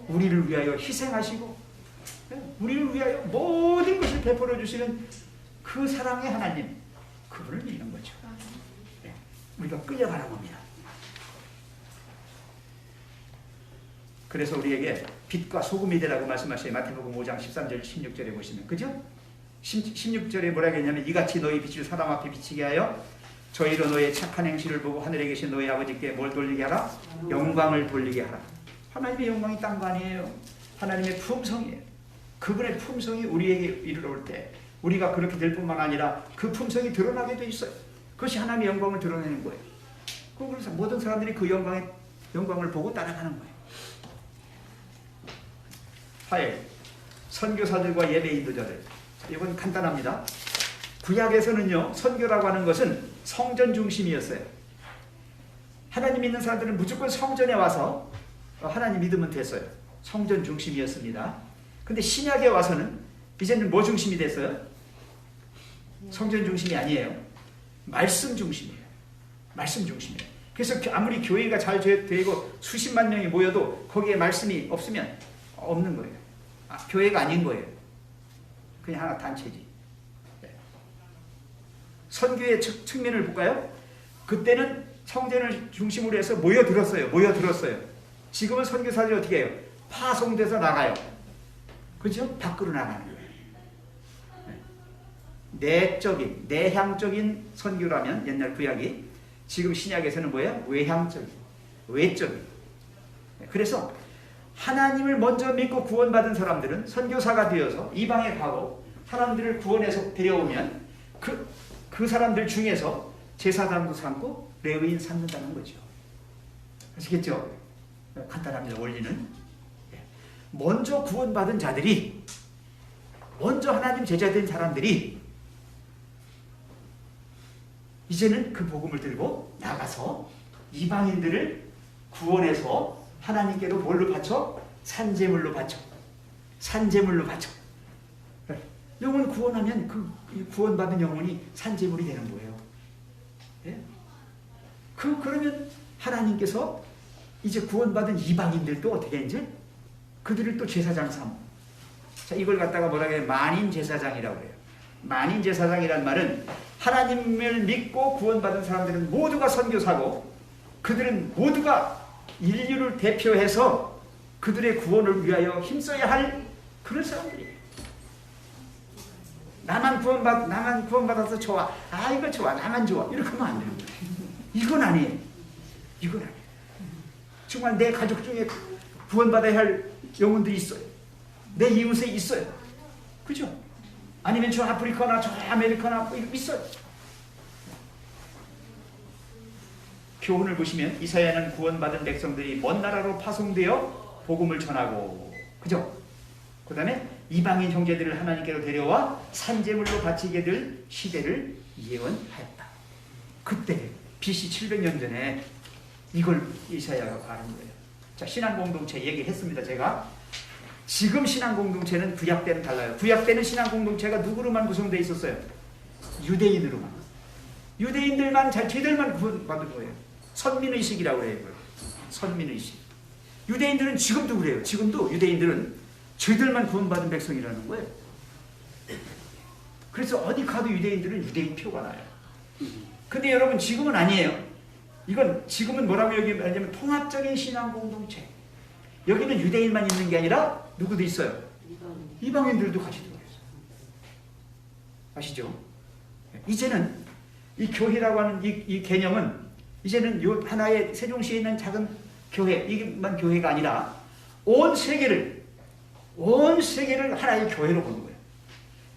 우리를 위하여 희생하시고 우리를 위하여 모든 것을 베풀어 주시는 그 사랑의 하나님, 그분을 믿는 거죠. 네. 우리가 끌려가는 겁니다. 그래서 우리에게 빛과 소금이 되라고 말씀하셔요. 마태복음 5장 13절 16절에 보시면, 그죠? 16절에 뭐라고 했냐면, 이같이 너희 빛을 사람 앞에 비치게 하여 저희로 너의 착한 행실을 보고 하늘에 계신 너희 아버지께 뭘 돌리게 하라? 영광을 돌리게 하라. 하나님의 영광이 딴 거 아니에요. 하나님의 품성이에요. 그분의 품성이 우리에게 이르러올 때 우리가 그렇게 될 뿐만 아니라 그 품성이 드러나게 돼 있어요. 그것이 하나님의 영광을 드러내는 거예요. 그래서 모든 사람들이 그 영광을 보고 따라가는 거예요. 화해, 선교사들과 예배 인도자들. 이건 간단합니다. 구약에서는요, 선교라고 하는 것은 성전 중심이었어요. 하나님 믿는 사람들은 무조건 성전에 와서 하나님 믿으면 됐어요. 성전 중심이었습니다. 근데 신약에 와서는 이제는 뭐 중심이 됐어요? 성전 중심이 아니에요. 말씀 중심이에요. 말씀 중심이에요. 그래서 아무리 교회가 잘 되고 수십만 명이 모여도 거기에 말씀이 없으면 없는 거예요. 교회가 아닌 거예요. 그냥 하나 단체지. 네. 선교의 측면을 볼까요? 그때는 성전을 중심으로 해서 모여들었어요. 지금은 선교사들이 어떻게 해요? 파송돼서 나가요. 그죠? 밖으로 나가는 거예요. 네. 내향적인 선교라면 옛날 구약이, 지금 신약에서는 뭐예요? 외적인. 그래서 하나님을 먼저 믿고 구원받은 사람들은 선교사가 되어서 이방에 가고 사람들을 구원해서 데려오면 그 사람들 중에서 제사장도 삼고 레위인 삼는다는 거죠. 아시겠죠? 간단합니다. 원리는. 먼저 구원받은 자들이, 먼저 하나님 제자된 사람들이 이제는 그 복음을 들고 나가서 이방인들을 구원해서 하나님께로 뭘로 바쳐? 산제물로 바쳐. 영혼 구원하면 그 구원받은 영혼이 산제물이 되는 거예요. 예? 그러면 하나님께서 이제 구원받은 이방인들도 어떻게 이제 그들을 또 제사장 삼어. 자, 이걸 갖다가 뭐라고 해요? 만인 제사장이라고 해요. 만인 제사장이란 말은 하나님을 믿고 구원받은 사람들은 모두가 선교사고 그들은 모두가 인류를 대표해서 그들의 구원을 위하여 힘써야 할 그런 사람들이에요. 나만 구원받아서 좋아. 이거 좋아. 나만 좋아. 이렇게 하면 안 되는 거예요. 이건 아니에요. 정말 내 가족 중에 구원받아야 할 영혼들이 있어요. 내 이웃에 있어요. 그죠? 아니면 저 아프리카나 저 아메리카나 있어요. 교훈을 보시면 이사야는 구원받은 백성들이 먼 나라로 파송되어 복음을 전하고, 그죠? 그 다음에 이방인 형제들을 하나님께로 데려와 산제물로 바치게 될 시대를 예언하였다. 그때 BC 700년 전에 이걸 이사야가 말한 거예요. 자, 신앙공동체 얘기했습니다. 제가 지금 신앙공동체는 구약 때는 달라요. 구약 때는 신앙공동체가 누구로만 구성되어 있었어요? 유대인으로만. 유대인들만 쟤들만 구원받은 거예요. 선민의식이라고 해요. 선민의식. 유대인들은 지금도 그래요. 지금도 유대인들은 쟤들만 구원받은 백성이라는 거예요. 그래서 어디 가도 유대인들은 유대인 표가 나요. 근데 여러분 지금은 아니에요. 이건 지금은 뭐라고 얘기하냐면 통합적인 신앙공동체. 여기는 유대인만 있는 게 아니라 누구도 있어요? 이방인들도 같이 들어있어요. 아시죠? 이제는 이 교회라고 하는 이 개념은 이제는 요 하나의 세종시에 있는 작은 교회, 이게만 교회가 아니라 온 세계를 하나의 교회로 보는 거예요.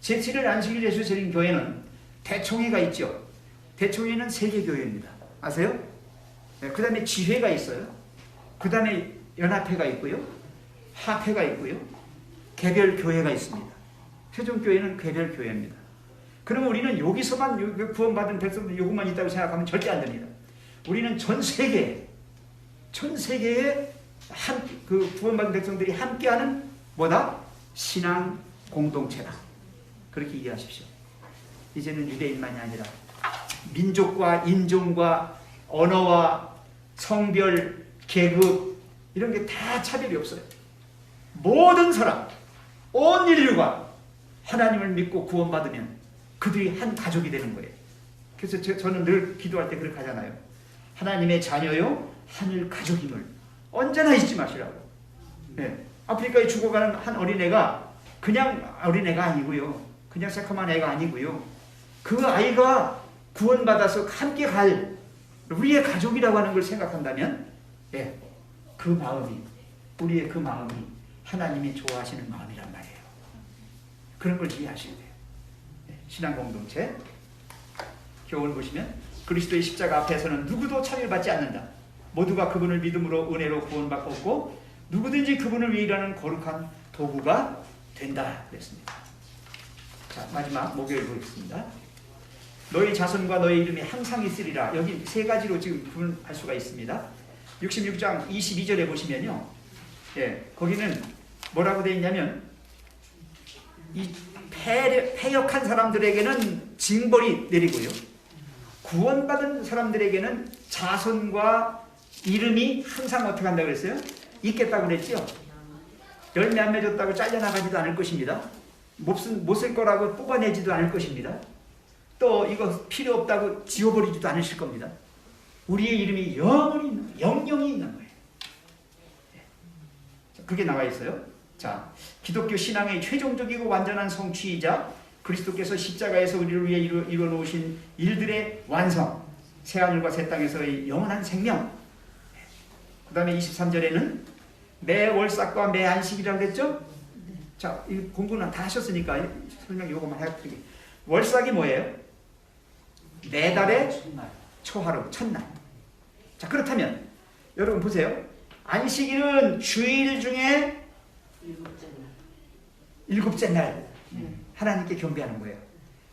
제7일 안식일 예수 드린 교회는 대총회가 있죠. 대총회는 세계교회입니다. 아세요? 네, 그 다음에 지회가 있어요. 그 다음에 연합회가 있고요. 합회가 있고요. 개별 교회가 있습니다. 세종교회는 개별 교회입니다. 그러면 우리는 여기서만 구원받은 백성들 요것만 있다고 생각하면 절대 안 됩니다. 우리는 전 세계에 그 구원받은 백성들이 함께하는 뭐다? 신앙 공동체다. 그렇게 이해하십시오. 이제는 유대인만이 아니라 민족과 인종과 언어와 성별, 계급 이런 게 다 차별이 없어요. 모든 사람, 온 인류가 하나님을 믿고 구원받으면 그들이 한 가족이 되는 거예요. 그래서 저는 늘 기도할 때 그렇게 하잖아요. 하나님의 자녀요 하늘 가족임을 언제나 잊지 마시라고. 네. 아프리카에 죽어가는 한 어린애가 그냥 어린애가 아니고요. 그냥 새까만 애가 아니고요. 그 아이가 구원받아서 함께 갈 우리의 가족이라고 하는 걸 생각한다면 예, 그 마음이 우리의 그 마음이 하나님이 좋아하시는 마음이란 말이에요. 그런 걸 이해하셔야 돼요. 예, 신앙 공동체 교훈 보시면 그리스도의 십자가 앞에서는 누구도 차별받지 않는다. 모두가 그분을 믿음으로 은혜로 구원받고 누구든지 그분을 위해 일하는 거룩한 도구가 된다 그랬습니다. 자, 마지막 목요일 보겠습니다. 너희 자손과 너희 이름이 항상 있으리라. 여기 세 가지로 지금 구분할 수가 있습니다. 66장 22절에 보시면요. 예, 거기는 뭐라고 되어 있냐면 이 패역한 사람들에게는 징벌이 내리고요. 구원받은 사람들에게는 자손과 이름이 항상 어떻게 한다고 그랬어요? 있겠다고 그랬죠? 열매 안 맺었다고 잘려나가지도 않을 것입니다. 못 쓸 거라고 뽑아내지도 않을 것입니다. 또 이거 필요 없다고 지워버리지도 않으실 겁니다. 우리의 이름이 영영이 있는 거예요. 그게 나와 있어요. 자, 기독교 신앙의 최종적이고 완전한 성취이자 그리스도께서 십자가에서 우리를 위해 이루어 놓으신 일들의 완성, 새하늘과 새 땅에서의 영원한 생명. 그 다음에 23절에는 매 월삭과 매 안식이라고 그랬죠? 자, 이 공부는 다 하셨으니까 설명 요것만 해드릴게요. 월삭이 뭐예요? 네 달의 초하루, 첫날. 자, 그렇다면 여러분 보세요. 안식일은 주일 중에 일곱째 날 하나님께 경배하는 거예요.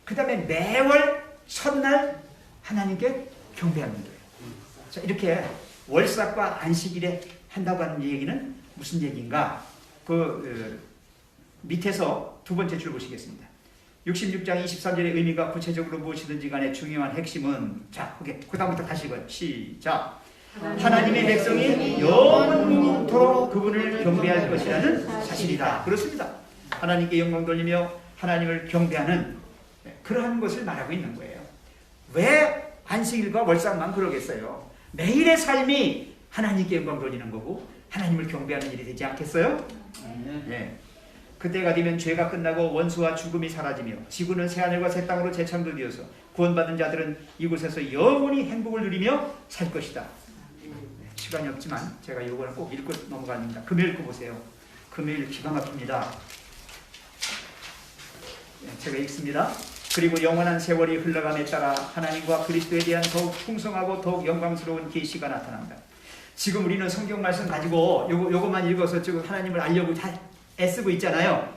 그 다음에 매월 첫날 하나님께 경배하는 거예요. 자, 이렇게 월삭과 안식일에 한다고 하는 얘기는 무슨 얘기인가? 밑에서 두 번째 줄 보시겠습니다. 66장 23절의 의미가 구체적으로 무엇이든지 간에 중요한 핵심은 자, 그 다음부터 다시 읽어요. 시작. 하나님의 백성이 영원토록 그분을 경배할 것이라는 사실이다. 그렇습니다. 하나님께 영광 돌리며 하나님을 경배하는 그러한 것을 말하고 있는 거예요. 왜 안식일과 월삭만 그러겠어요? 매일의 삶이 하나님께 영광 돌리는 거고 하나님을 경배하는 일이 되지 않겠어요? 네. 그때가 되면 죄가 끝나고 원수와 죽음이 사라지며 지구는 새하늘과 새 땅으로 재창조되어서 구원받은 자들은 이곳에서 영원히 행복을 누리며 살 것이다. 시간이 없지만 제가 이거는 꼭 읽고 넘어갑니다. 금요일 거 보세요. 금요일 기가 막힙니다. 제가 읽습니다. 그리고 영원한 세월이 흘러감에 따라 하나님과 그리스도에 대한 더욱 풍성하고 더욱 영광스러운 계시가 나타난다. 지금 우리는 성경 말씀 가지고 요것만 읽어서 지금 하나님을 알려고 다 애쓰고 있잖아요.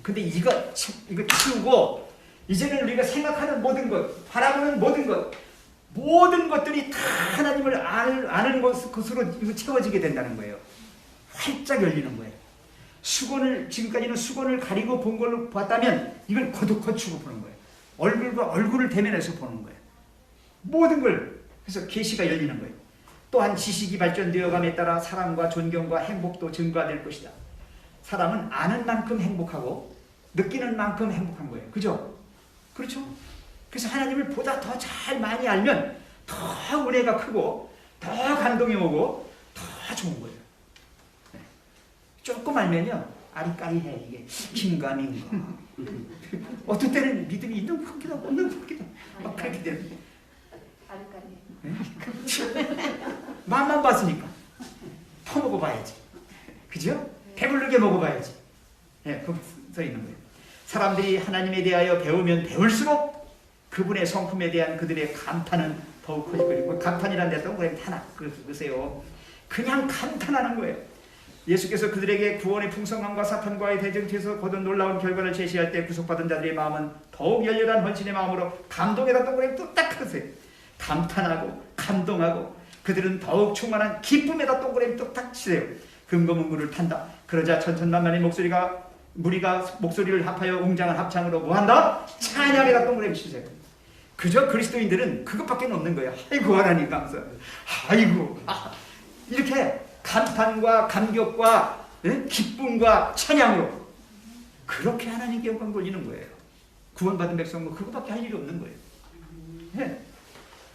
근데 이거 치우고 이제는 우리가 생각하는 모든 것, 바라보는 모든 것들이 다 하나님을 아는 것으로 이거 채워지게 된다는 거예요. 활짝 열리는 거예요. 지금까지는 수건을 가리고 본 걸로 봤다면 이걸 거두고 보는 거예요. 얼굴과 얼굴을 대면해서 보는 거예요. 모든 걸. 그래서 계시가 열리는 거예요. 또한 지식이 발전되어감에 따라 사랑과 존경과 행복도 증가될 것이다. 사람은 아는 만큼 행복하고 느끼는 만큼 행복한 거예요. 그죠? 그렇죠? 그래서 하나님을 보다 더 잘 많이 알면 더 은혜가 크고 더 감동이 오고 더 좋은 거예요. 네. 조금 알면요 아리까리해. 이게 긴가민가. 어떤 때는 믿음이 있는 것 같기도 하고 없는 것 같기도 하고 막 그렇게 되는 거예요. 아리까리. 네? 맛만 봤으니까 더 먹어봐야지. 그죠? 배부르게 먹어봐야지. 네, 거기 써 있는 거예요. 사람들이 하나님에 대하여 배우면 배울수록 그분의 성품에 대한 그들의 감탄은 더욱 커질 거예요. 감탄이란 데 동그라미 하나 그으세요. 그냥 감탄하는 거예요. 예수께서 그들에게 구원의 풍성함과 사탄과의 대쟁투에서 거둔 놀라운 결과를 제시할 때 구속받은 자들의 마음은 더욱 열렬한 헌신의 마음으로 감동에다 동그라미 뚝딱 하세요. 감탄하고 감동하고 그들은 더욱 충만한 기쁨에다 동그라미 뚝딱 치세요. 금고문구를 탄다. 그러자 천천만만의 무리가 목소리를 합하여 웅장한 합창으로 뭐한다? 찬양에다 동그라미 치세요. 그저 그리스도인들은 그것밖에 없는 거예요. 아이고 하나님 감사. 아이고 이렇게 감탄과 감격과 기쁨과 찬양으로 그렇게 하나님께 영광 돌리는 거예요. 구원받은 백성은 그거밖에 할 일이 없는 거예요. 예.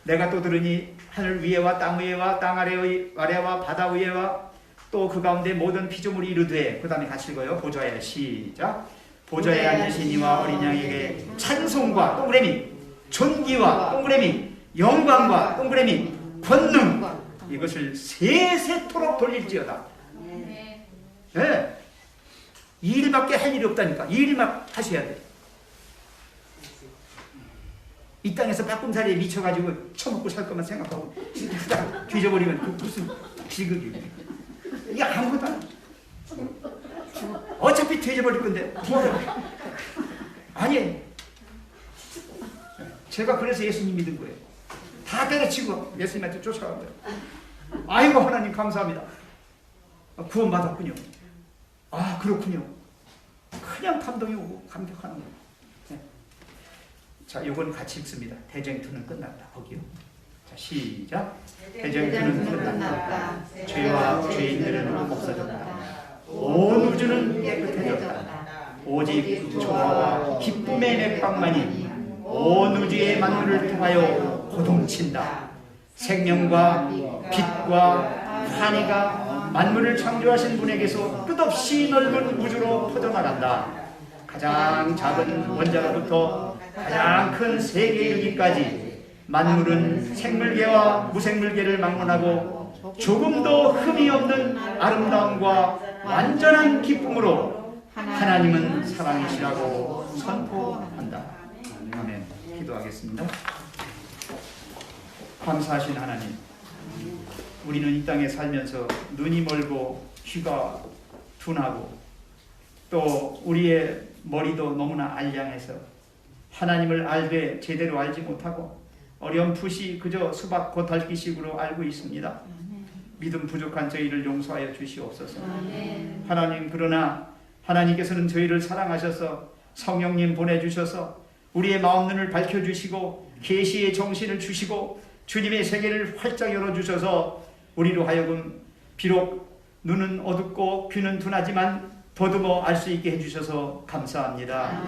내가 또 들으니 하늘 위에와 땅 위에와 땅 아래와 바다 위에와 또 그 가운데 모든 피조물이 이르되, 그 다음에 같이 읽어요. 보좌에 시작. 보좌에 앉으신 이와 어린 양에게 찬송과 동그라미 존귀와 동그라미 영광과 동그라미 권능 이것을 세세토록 돌릴지어다. 네. 예. 이 일밖에 할 일이 없다니까. 이 일만 하셔야 돼. 이 땅에서 바꿈살이에 미쳐가지고 처먹고 살 것만 생각하고 뒤져버리면 그 무슨 비극이. 이게 아무것도 안 해. 어차피 뒤져버릴 건데 아니, 제가 그래서 예수님 믿은 거예요. 다 때려치고 예수님한테 쫓아갑니다. 아이고 하나님 감사합니다. 구원받았군요. 아 그렇군요. 그냥 감동이 오고 감격하는 거예요. 네. 자, 이건 같이 읽습니다. 대쟁투는 끝났다. 거기요. 자, 시작. 대쟁투는 끝났다. 죄와 죄인들은 없어졌다. 온 우주는 깨끗해졌다. 오직 조화와 기쁨의 맥박만이 온 우주의 만물을 통하여 고동친다. 생명과 빛과 환희가 만물을 창조하신 분에게서 끝없이 넓은 우주로 퍼져나간다. 가장 작은 원자로부터 가장 큰 세계에 이르기까지 만물은 생물계와 무생물계를 막론하고 조금도 흠이 없는 아름다움과 완전한 기쁨으로 하나님은 사랑이시라고 선포한다. 아멘. 기도하겠습니다. 감사하신 하나님, 우리는 이 땅에 살면서 눈이 멀고 귀가 둔하고 또 우리의 머리도 너무나 알량해서 하나님을 알되 제대로 알지 못하고 어렴풋이 그저 수박 겉핥기식으로 알고 있습니다. 믿음 부족한 저희를 용서하여 주시옵소서. 하나님, 그러나 하나님께서는 저희를 사랑하셔서 성령님 보내주셔서 우리의 마음 눈을 밝혀주시고 계시의 정신을 주시고 주님의 세계를 활짝 열어주셔서 우리로 하여금 비록 눈은 어둡고 귀는 둔하지만 더듬어 알 수 있게 해주셔서 감사합니다.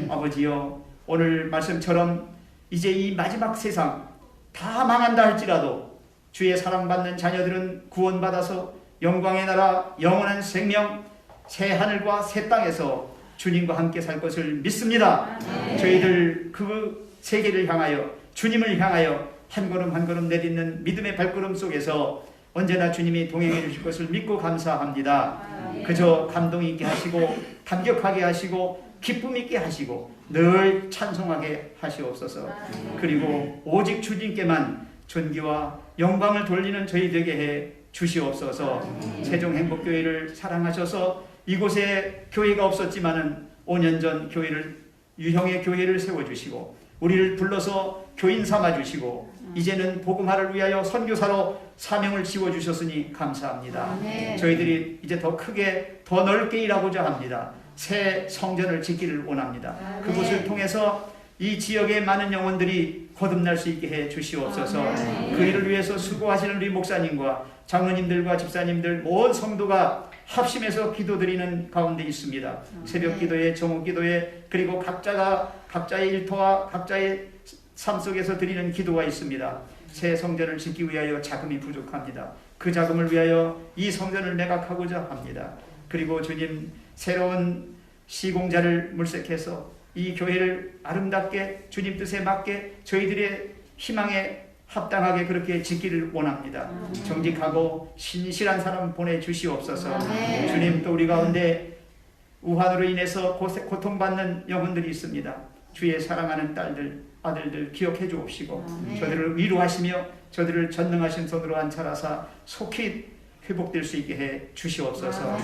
아버지여, 오늘 말씀처럼 이제 이 마지막 세상 다 망한다 할지라도 주의 사랑받는 자녀들은 구원받아서 영광의 나라 영원한 생명 새 하늘과 새 땅에서 주님과 함께 살 것을 믿습니다. 저희들 그 세계를 향하여 주님을 향하여 한 걸음 한 걸음 내딛는 믿음의 발걸음 속에서 언제나 주님이 동행해 주실 것을 믿고 감사합니다. 그저 감동 있게 하시고 감격하게 하시고 기쁨 있게 하시고 늘 찬송하게 하시옵소서. 그리고 오직 주님께만 존귀와 영광을 돌리는 저희 되게 해 주시옵소서. 세종행복교회를 사랑하셔서 이곳에 교회가 없었지만은 5년 전 교회를 유형의 교회를 세워주시고 우리를 불러서 교인 삼아주시고 이제는 복음화를 위하여 선교사로 사명을 지워주셨으니 감사합니다. 저희들이 이제 더 크게 더 넓게 일하고자 합니다. 새 성전을 짓기를 원합니다. 그곳을 통해서 이 지역의 많은 영혼들이 거듭날 수 있게 해 주시옵소서. 그 일을 위해서 수고하시는 우리 목사님과 장로님들과 집사님들 온 성도가 합심해서 기도드리는 가운데 있습니다. 새벽 기도에, 정오 기도에, 그리고 각자가 각자의 일터와 각자의 삶 속에서 드리는 기도가 있습니다. 새 성전을 짓기 위하여 자금이 부족합니다. 그 자금을 위하여 이 성전을 매각하고자 합니다. 그리고 주님, 새로운 시공자를 물색해서 이 교회를 아름답게 주님 뜻에 맞게 저희들의 희망에 합당하게 그렇게 짓기를 원합니다. 정직하고 신실한 사람 보내주시옵소서. 주님, 또 우리 가운데 우환으로 인해서 고통받는 영혼들이 있습니다. 주의 사랑하는 딸들, 아들들 기억해 주옵시고 저들을 위로하시며 저들을 전능하신 손으로 안찰하사 속히 회복될 수 있게 해 주시옵소서.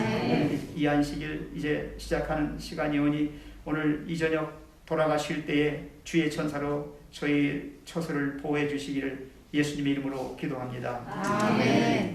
이 안식일 이제 시작하는 시간이 오니 오늘 이 저녁 돌아가실 때에 주의 천사로 저희 처소를 보호해 주시기를 예수님의 이름으로 기도합니다. 아멘.